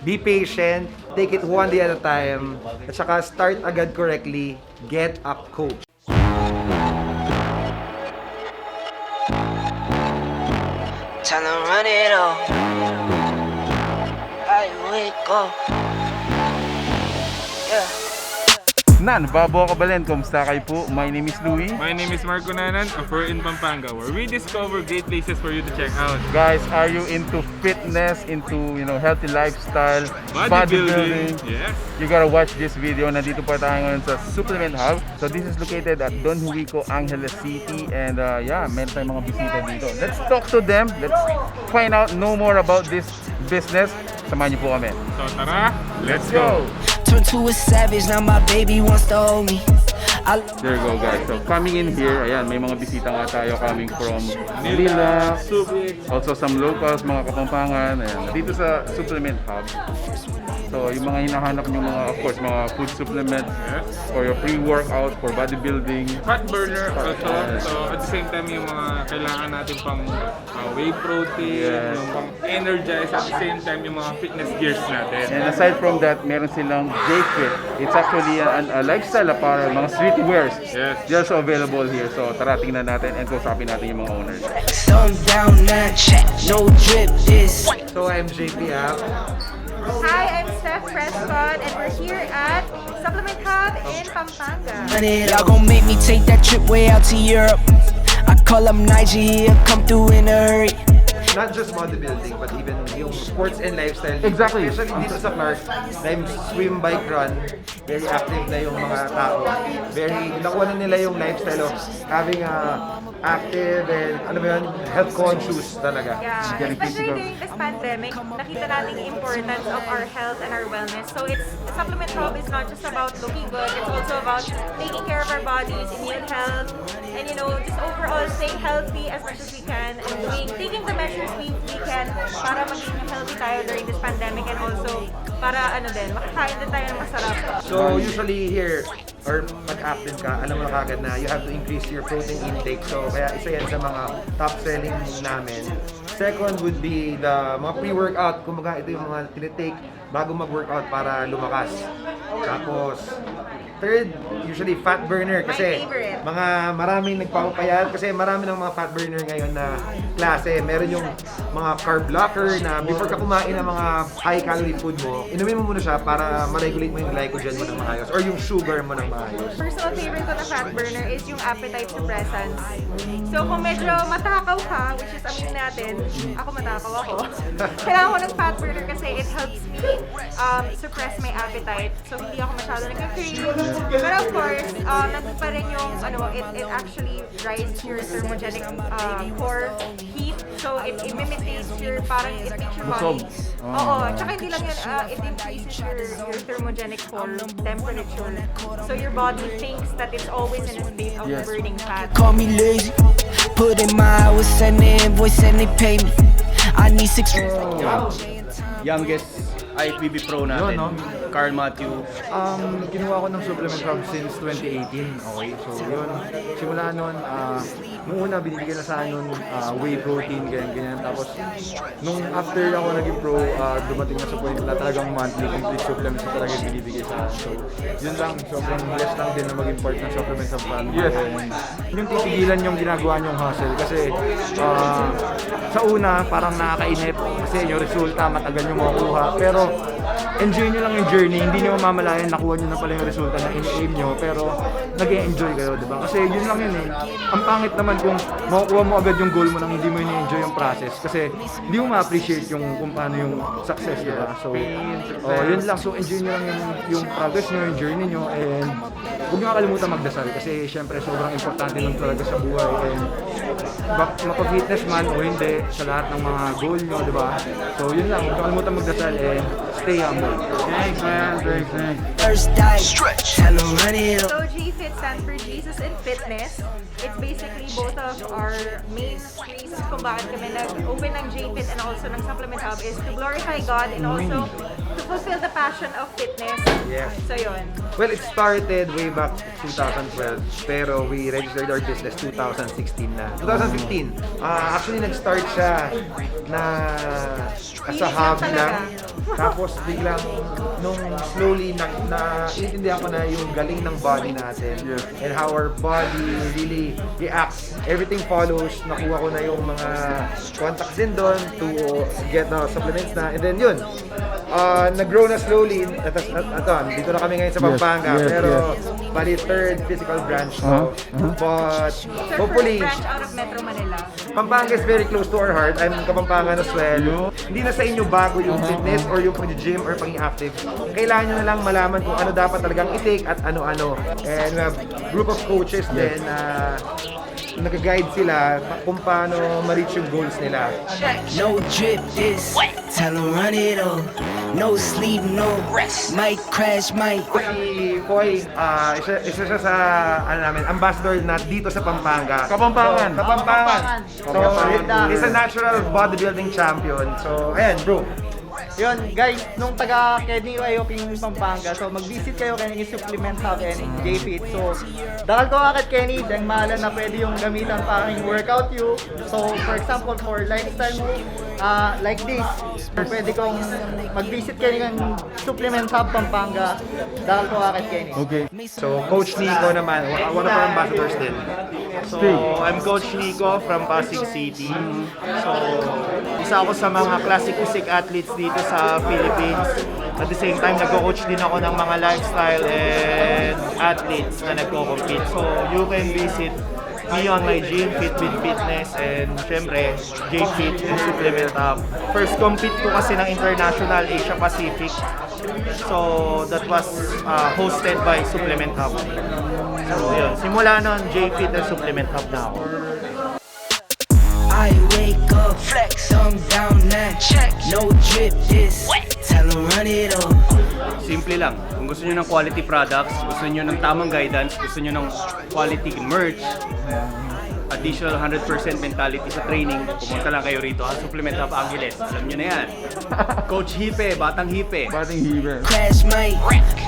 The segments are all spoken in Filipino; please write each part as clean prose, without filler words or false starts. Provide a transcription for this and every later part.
be patient, take it one day at a time, at saka start agad correctly, get a coach. Tell them run it all. I wake up. Yeah. Nan, Babo Kabalen, kumusta kayo po? My name is Louie. My name is Marco Nanan, and we're in Pampanga, where we discover great places for you to check out. Guys, are you into fitness, into healthy lifestyle, Bodybuilding. Yes. You gotta watch this video. Nandito pa tayo ngayon sa Supplement Hub. So this is located at Don Juico, Angeles City, and yeah, meron tayong mga bisita dito. Let's talk to them. Let's find out more about this business. Samahan niyo po kami. So tara, Let's go! Turned to a savage, now my baby wants to hold me. There you go, guys. So coming in here, ayan, may mga bisita nga tayo coming from Manila. Also some locals, mga Kapampangan. Ayan, dito sa Supplement Hub. So yung mga hinahanap nyo mga, of course, mga food supplements for your pre-workout, for bodybuilding. fat burner also. So at the same time, yung mga kailangan natin pang whey protein, yung pang energize, at the same time yung mga fitness gears natin. And aside from that, meron silang JFIT. It's actually a lifestyle apparel, mga streetwears. Yes. They're also available here. So tara, tingnan natin and kausapin natin yung mga owners. Thumb down that check, no drip this. So I'm JP Hi, I'm Steph Prescott, and we're here at Supplement Hub in Pampanga. Y'all gon' make me take that trip way out to Europe. I call up Nigeria, come through in a hurry. Not just bodybuilding, but even yung sports and lifestyle. Exactly. Especially dito sa Clark, dahil swim, bike, run, very active na yung mga tao. Nakuha na nila yung lifestyle of having a active and health conscious talaga. Yeah, especially during this pandemic, nakita natin the importance of our health and our wellness. So Supplement Hub is not just about looking good, it's also about taking care of our bodies, immune health, and just overall staying healthy as much as we can, and taking the measures we can para maging healthy tayo during this pandemic, and also para makakain din tayo ng masarap. So usually here, or pag-active ka, alam mo na kagad na you have to increase your protein intake. So kaya isa yan sa mga top selling namin. Second would be the mga pre-workout. Kumbaga ito yung mga tinitake bago mag-workout para lumakas. Tapos third, usually fat burner kasi My favorite. maraming nagpapapayat kasi marami ng mga fat burner ngayon na klase. Meron yung mga carb blocker na before ka kumain ng mga high calorie food mo, inumin mo muna siya para ma-regulate mo yung glycogen mo ng maayos or yung sugar mo ng maayos. Personal favorite ko na fat burner is yung appetite suppressants. So kung medyo matakaw ka, which is amin natin, ako matakaw ako, kailangan ko ng fat burner kasi it helps me suppress my appetite. So hindi ako masyado nag-crave. Pero of course, nandun pa rin yung, it actually rises your thermogenic core heat. So it imitates it makes your body. Oo, tsaka hindi lang yun, it increases your thermogenic core temperature. So your body thinks that it's always in a state of burning fat. Call me lazy, put in my hours, send the invoice and they pay me. I need 6. Youngest IFBB Pro natin, Yun, no? Carl Matthew. Kinuha ko ng supplement hub since 2018. Okay, so yun. Simula nun, nung una binibigyan na sa nun whey protein, ganyan. Tapos, nung after ako naging pro, dumating na sa point na talagang monthly complete supplements na talaga binibigay sa akin. So, yun lang. Sobrang blessed lang din na maging part ng supplement hub family. Yes. Yung titigilan yung ginagawa nyong hustle. Kasi, sa una, parang nakakainip. Kasi yung resulta, matagal yung makukuha. Pero, enjoy nyo lang yung journey, hindi nyo mamalayan nakuha nyo na pala yung resulta na ini-aim nyo, pero nag-e-enjoy kayo, diba? Kasi yun lang yun eh. Ang pangit naman kung makukuha mo agad yung goal mo nang hindi mo ini-enjoy yung process, kasi hindi mo ma-appreciate yung kung paano yung success, diba? So, yun lang. So, enjoy nyo lang yung progress nyo, yung journey nyo, and huwag nyo kakalimutan magdasal, kasi syempre sobrang importante nun talaga sa buhay, and mapa-fitness man o hindi, sa lahat ng mga goal nyo, diba? So, yun lang. Huwag nyo kakalimutan magdasal, and stay humble. Thanks, man. Thanks. First dive, stretch, tell them run it up. So JFIT stands for Jesus in Fitness. It's basically both of our main reasons kung bakit kami nag-open ng JFIT and also ng Supplement Hub is to glorify God and also to fulfill the passion of fitness. Yeah. So yun. Well, it started way back 2012, pero we registered our business 2016 na. 2015. Actually, nag-start siya na as a hobby lang. Tapos biglang nung slowly intindihan ko na yung galing ng body natin and how our body really reacts. Everything follows. Nakuha ko na yung mga contacts din doon to get the supplements na. And then yun, nag-grow na slowly. Dito na kami ngayon sa Pampanga. Pero bali third physical branch now. But hopefully, First branch out of Metro Manila. Pampanga is very close to our heart. I'm Kapampangan as well. Hindi na sa inyo bago yung fitness or yung pag-gym or pag-active. Kailangan nyo na lang malaman kung ano dapat talagang i-take at ano-ano. And we have group of coaches din na nag-guide sila kung paano ma-reach yung goals nila. No drip this, tell 'em run it on. No sleep, no rest. Might crash, might. Si Koy, isa siya sa ambassador na dito sa Pampanga. Kapampangan. Kapampangan. So, he's a natural bodybuilding champion. So, ayan bro. Yun, guys, nung taga Kenny King Pampanga, so mag-visit kayo Kenny Supplement Hub and JFIT. So, dahil ko agad Kenny, dahil mahala na pwede yung gamitan para yung workout you. So, for example, for lifestyle mo, like this, pwede kong mag-visit Kenny ng Supplement Hub Pampanga, dahil ko agad Kenny. Okay. So, Coach Nico naman, one of our ambassadors din. So, I'm Coach Nico from Pasig City. So, isa ako sa mga classic physique athletes dito sa Philippines. At the same time, nagko-coach din ako ng mga lifestyle and athletes na nagko-compete. So, you can visit me on my gym, Fit with Fitness, and syempre, JFIT and Supplement Hub. First compete ko kasi ng International Asia Pacific. So, that was hosted by Supplement Hub. So, yun. Simula nun, JFIT and Supplement Hub na ako. I wake up, flex, thumb down now. Check, no drip this, tell 'em run it on. Simple lang. Kung gusto nyo ng quality products, gusto nyo ng tamang guidance, gusto nyo ng quality merch, additional 100% mentality sa training, pumunta lang kayo rito. Supplement Hub Angeles. Alam nyo na yan. Coach Hipe, Batang Hipe. Bating hibe. Crash might,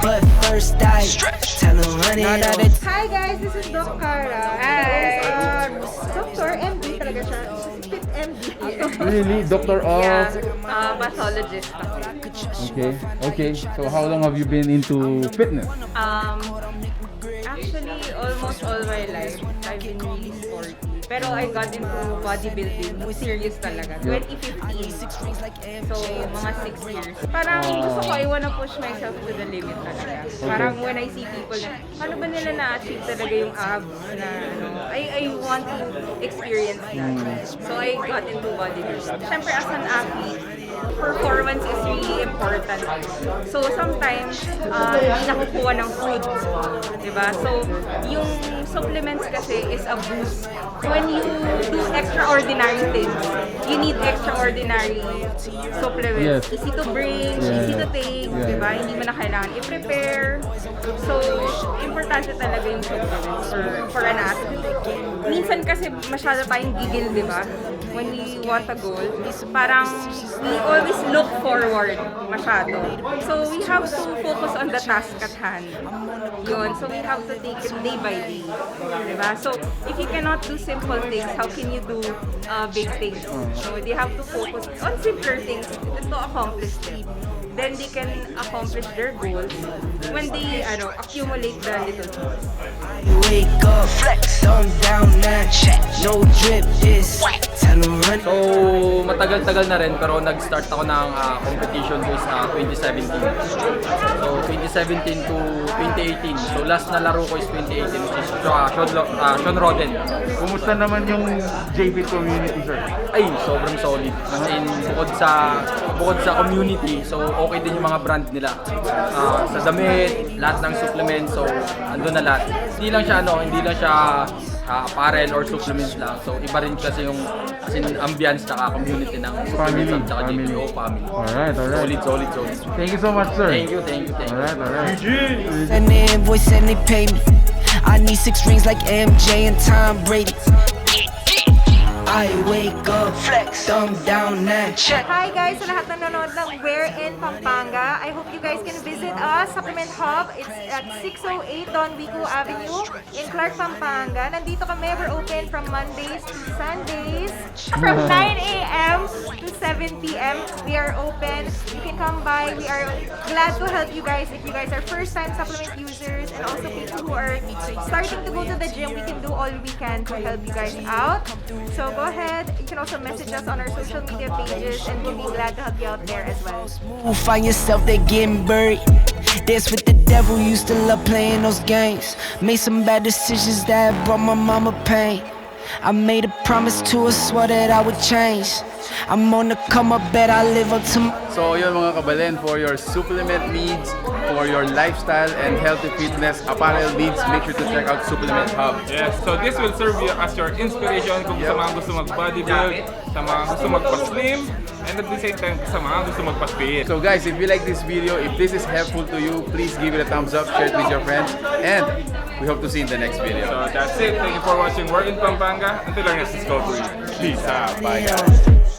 but first I tell 'em run it on. Hi guys, this is Doc Cara. Hi! Dr. MD talaga siya. Fit MD. Really? Doctor of? Yeah, pathologist. Okay. So how long have you been into fitness? Actually, almost all my life, I've been really sporty. Pero I got into bodybuilding, serious talaga, 2015. So, mga 6 years. Parang gusto ko, I wanna push myself to the limit talaga. Parang when I see people na, paano ba nila na-achieve talaga yung abs na, I want to experience that. So, I got into bodybuilding. Siyempre, as an athlete, performance is really important. So, sometimes, hindi nakukuha ng food. Diba? So, yung supplements kasi is a boost. When you do extraordinary things, you need extraordinary supplements. Yes. Easy to bring, easy to take, diba? Hindi mo na kailangan i-prepare. So, importante talaga yung supplements for an athlete. Minsan kasi masyado tayong gigil, diba? When we want a goal, parang we always look forward masyado. So, we have to focus on the task at hand. Yun. So, we have to take it day by day. Diba? So, if you cannot do simple things, how can you do big things? So, they have to focus on simpler things to accomplish them. Then they can accomplish their goals when they accumulate the little things. Wake up, flex, thumb down now. Check, no drip this, tell 'em run. So, matagal-tagal na rin pero nag-start ako ng competition ko sa 2017. So, 2017 to 2018. So, last na laro ko is 2018 which is Sean Roden. Kumusta naman yung JFIT community, sir? Ay, sobrang solid. As in, bukod sa community, so okay din yung mga brand nila. Sa damit, lahat ng supplements, so andun na lahat. Hindi lang siya apparel or supplements lang. So iba rin kasi yung ambience at community ng supplements at Family. JPO family. Alright. Solid. Thank you so much, sir. Thank you. Alright. Send the invoice and they pay me. I need 6 rings like MJ and Tom Brady. I wake up, flex, thumb down now. Check. Hi guys! Sa lahat nanonood ng Where in Pampanga. I hope you guys can visit us, Supplement Hub. It's at 608 Don Juico Avenue in Clark, Pampanga. Nandito kami. We're open from Mondays to Sundays from 9 a.m. to 7 p.m. We are open. You can come by. We are glad to help you guys if you guys are first-time supplement users and also people who are starting to go to the gym. We can do all we can to help you guys out. So go ahead. You can also message us on our social media pages and we'll be glad to help you out there as well. Find yourself there getting buried. That's what the devil used to love playing those games. Made some bad decisions that brought my mama pain. I made a promise to her, swore that I would change. I'm on the come up, bet I live up to my... So yun mga kabalen, for your supplement needs, for your lifestyle and healthy fitness apparel needs, make sure to check out Supplement Hub. Yes, so this will serve you as your inspiration kung sa mga gusto mag-bodybuild, sa mga gusto magpa-slim, and at the same time sa mga gusto magpa-fit. So guys, if you like this video, if this is helpful to you, please give it a thumbs up, share it with your friends, and we hope to see you in the next video. So that's it. Thank you for watching Where in Pampanga. Until our next discovery. Peace out. Bye guys.